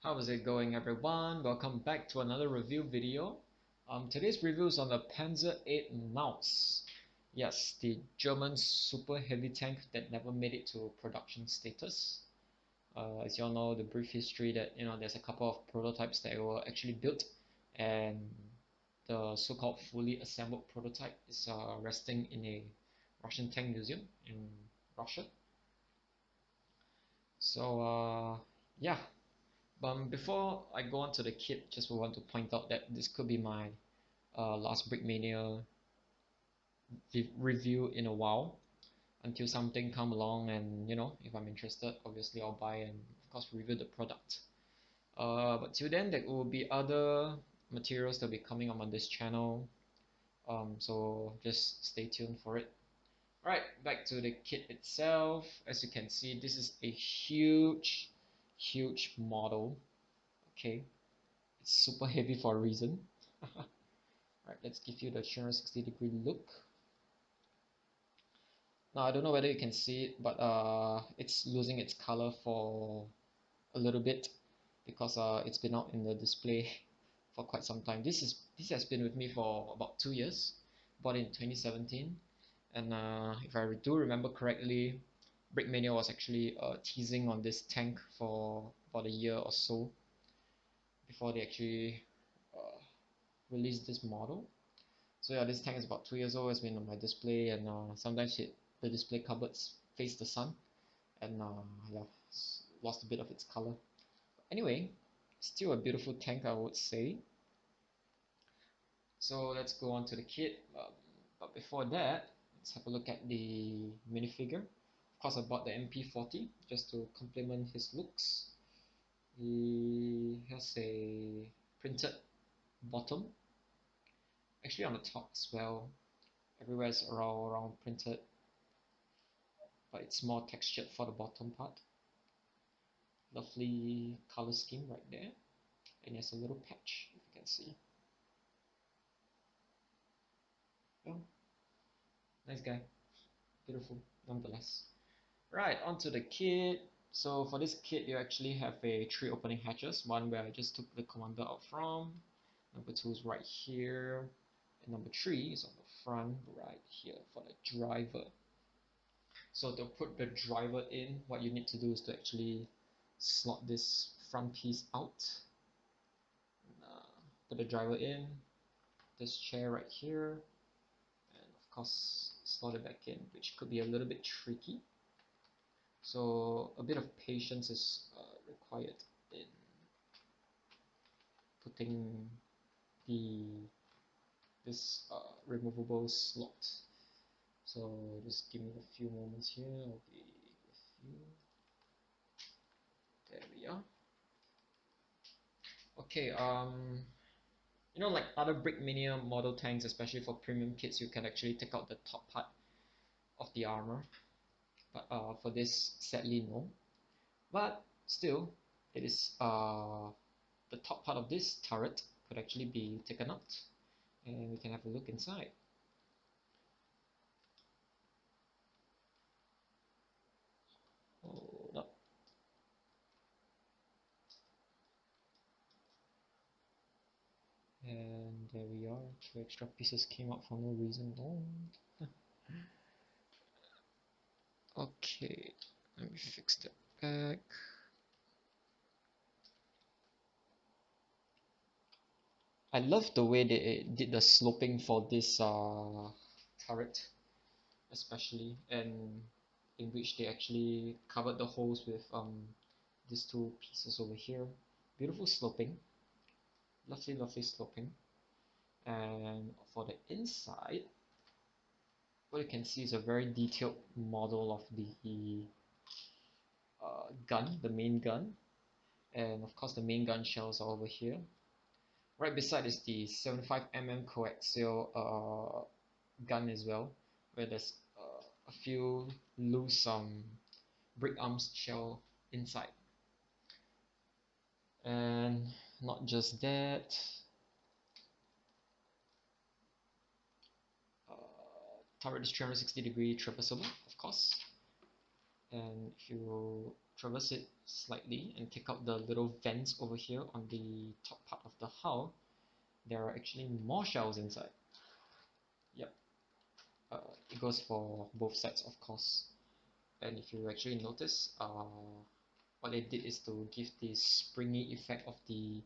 How's it going, everyone? Welcome back to another review video. Today's review is on the Panzer VIII Maus. Yes, the German super heavy tank that never made it to production status. As you all know, the brief history that there's a couple of prototypes that were actually built, and the so-called fully assembled prototype is resting in a Russian tank museum in Russia. So yeah. Before I go on to the kit, just want to point out that this could be my last Brickmania review in a while until something come along, and if I'm interested, obviously I'll buy and of course review the product. But till then, there will be other materials that will be coming up on this channel, so just stay tuned for it. Alright, back to the kit itself. As you can see, this is a huge model. Okay, it's super heavy for a reason. Right, let's give you the 360-degree look. Now, I don't know whether you can see it, but it's losing its color for a little bit because it's been out in the display for quite some time. This has been with me for about 2 years. Bought it in 2017, and if I do remember correctly, Brickmania was actually teasing on this tank for about a year or so before they actually uh, released this model. So yeah, this tank is about 2 years old. It's been on my display, and sometimes the display cupboards face the sun, and yeah, it's lost a bit of its color. But anyway, still a beautiful tank, I would say. So let's go on to the kit. But before that, let's have a look at the minifigure. Of course, I bought the MP40 just to complement his looks. He has a printed bottom, actually on the top as well. Everywhere is around printed, but it's more textured for the bottom part. Lovely color scheme right there, and there's a little patch, if you can see. Oh, nice guy, beautiful nonetheless. Right, onto the kit. So for this kit, you actually have a 3 opening hatches. One where I just took the commander out from. Number 2 is right here, and number 3 is on the front right here for the driver. So to put the driver in, what you need to do is to actually slot this front piece out, put the driver in, this chair right here, and of course slot it back in, which could be a little bit tricky. So a bit of patience is required in putting this removable slot. So just give me a few moments here. I'll be with you. There we are. Okay, like other Brickmania model tanks, especially for premium kits, you can actually take out the top part of the armor. But for this, sadly no. But still, it is the top part of this turret could actually be taken out, and we can have a look inside. Hold up. And there we are. 2 extra pieces came out for no reason. No. Okay, let me fix that back. I love the way they did the sloping for this turret, especially, and in which they actually covered the holes with these 2 pieces over here. Beautiful sloping, lovely sloping. And for the inside, what you can see is a very detailed model of the gun, the main gun, and of course the main gun shells are over here. Right beside is the 75mm coaxial gun as well, where there's a few loose brick arms shell inside. And not just that, turret is 360-degree traversable, of course. And if you traverse it slightly and take out the little vents over here on the top part of the hull, there are actually more shells inside. Yep, it goes for both sides, of course. And if you actually notice, what they did is to give the springy effect of the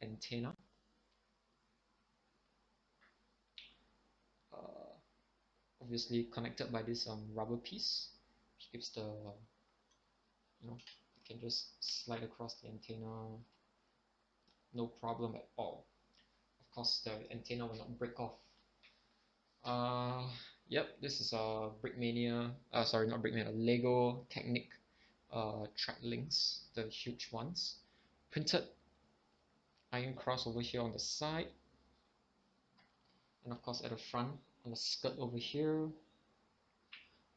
antenna. Uh, Obviously connected by this rubber piece, which gives the, you can just slide across the antenna, no problem at all. Of course, the antenna will not break off. Yep, this is a Brickmania, sorry, not Brickmania, Lego Technic track links, the huge ones. Printed iron cross over here on the side, and of course at the front on the skirt over here.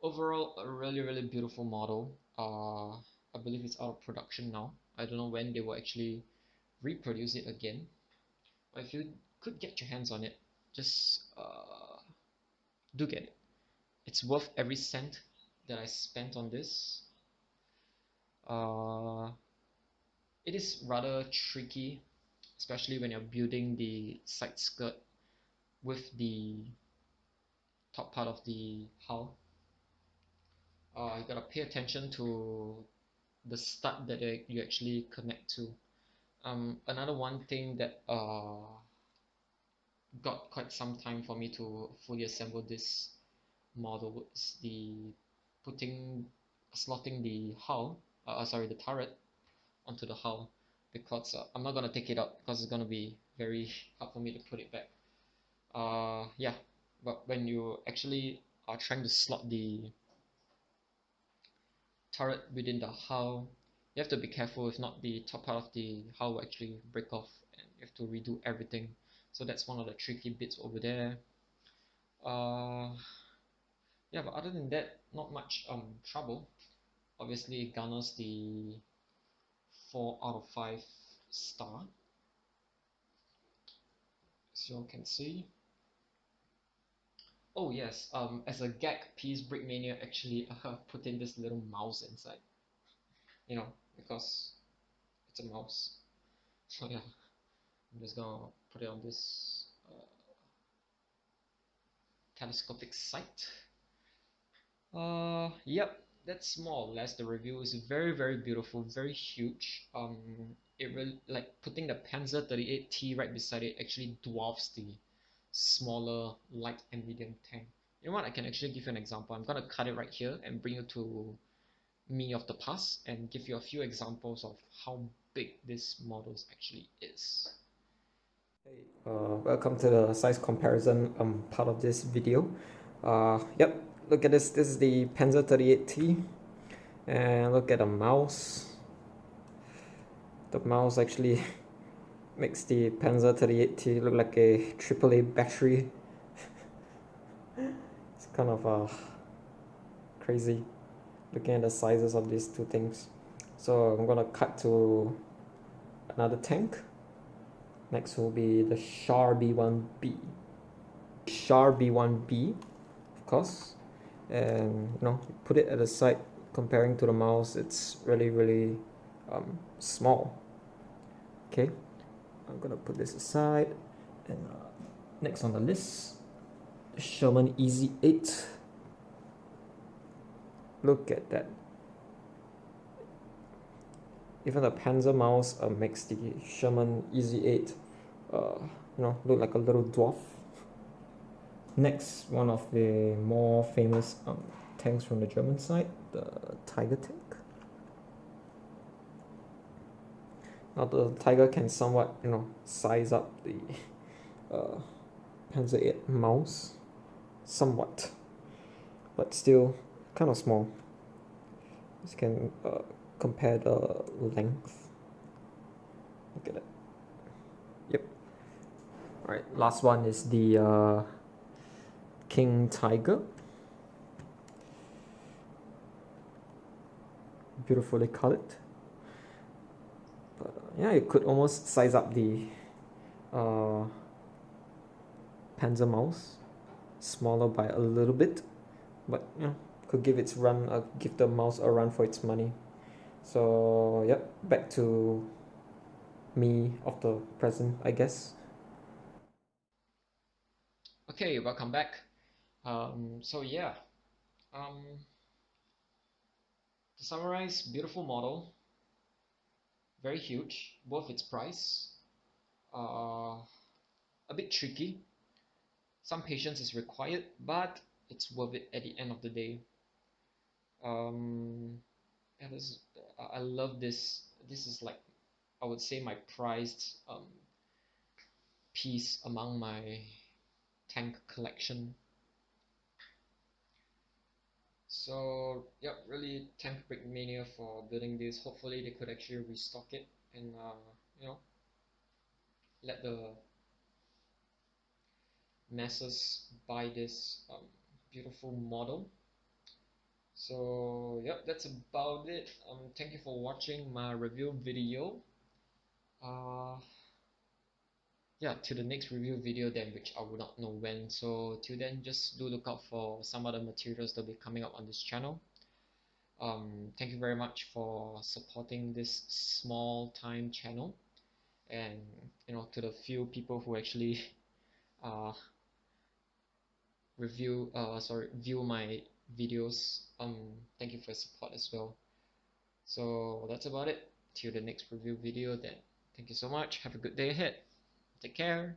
Overall, a really beautiful model. I believe it's out of production now. I don't know when they will actually reproduce it again. But if you could get your hands on it, just do get it. It's worth every cent that I spent on this. It is rather tricky, especially when you're building the side skirt with the top part of the hull. You gotta pay attention to the stud that you actually connect to. Another one thing that got quite some time for me to fully assemble this model is the slotting the hull, the turret onto the hull, because I'm not gonna take it out because it's gonna be very hard for me to put it back. Yeah, but when you actually are trying to slot the turret within the hull, you have to be careful. If not, the top part of the hull will actually break off and you have to redo everything. So that's one of the tricky bits over there. Yeah, but other than that, not much trouble. Obviously it garners the 4 out of 5 star, as you all can see. Oh yes, as a gag piece, Brickmania actually put in this little mouse inside, because it's a mouse. So yeah, I'm just gonna put it on this telescopic sight. Yep, that's more or less the review. Is very beautiful, very huge. It really, like, putting the Panzer 38T right beside it actually dwarfs the smaller light and medium tank. You know what? I can actually give you an example. I'm gonna cut it right here and bring you to me of the past and give you a few examples of how big this model actually is. Hey, welcome to the size comparison part of this video. Yep, look at this. This is the Panzer 38T, and look at the mouse. The mouse actually makes the Panzer 38T look like a AAA battery. It's kind of crazy looking at the sizes of these two things. So I'm gonna cut to another tank. Next will be the Char B1B. Char B1B, of course, and put it at the side. Comparing to the mouse, it's really small. Okay, I'm gonna put this aside, and next on the list, the Sherman Easy 8. Look at that. Even the Panzer Maus makes the Sherman Easy 8 look like a little dwarf. Next, one of the more famous tanks from the German side, the Tiger tank. Now the Tiger can somewhat size up the Panzer VIII Maus somewhat, but still kind of small. You can compare the length. Look at it. Yep. Alright, last one is the King Tiger. Beautifully colored. But yeah, you could almost size up the Panzer Maus, smaller by a little bit, but could give the mouse a run for its money. So yep, back to me of the present, I guess. Okay, welcome back. So yeah, um, to summarize, beautiful model, very huge, worth its price. Uh, a bit tricky. Some patience is required, but it's worth it at the end of the day. Um, yeah, I love this. This is like I would say my prized piece among my tank collection. So yep, really thank Brickmania for building this. Hopefully they could actually restock it and you know let the masses buy this beautiful model. So yep, that's about it. Thank you for watching my review video. Uh, yeah, to the next review video then, which I will not know when. So till then, just do look out for some other materials that'll be coming up on this channel. Thank you very much for supporting this small time channel, and to the few people who actually uh view my videos. Thank you for your support as well. So that's about it. Till the next review video then. Thank you so much. Have a good day ahead. Take care.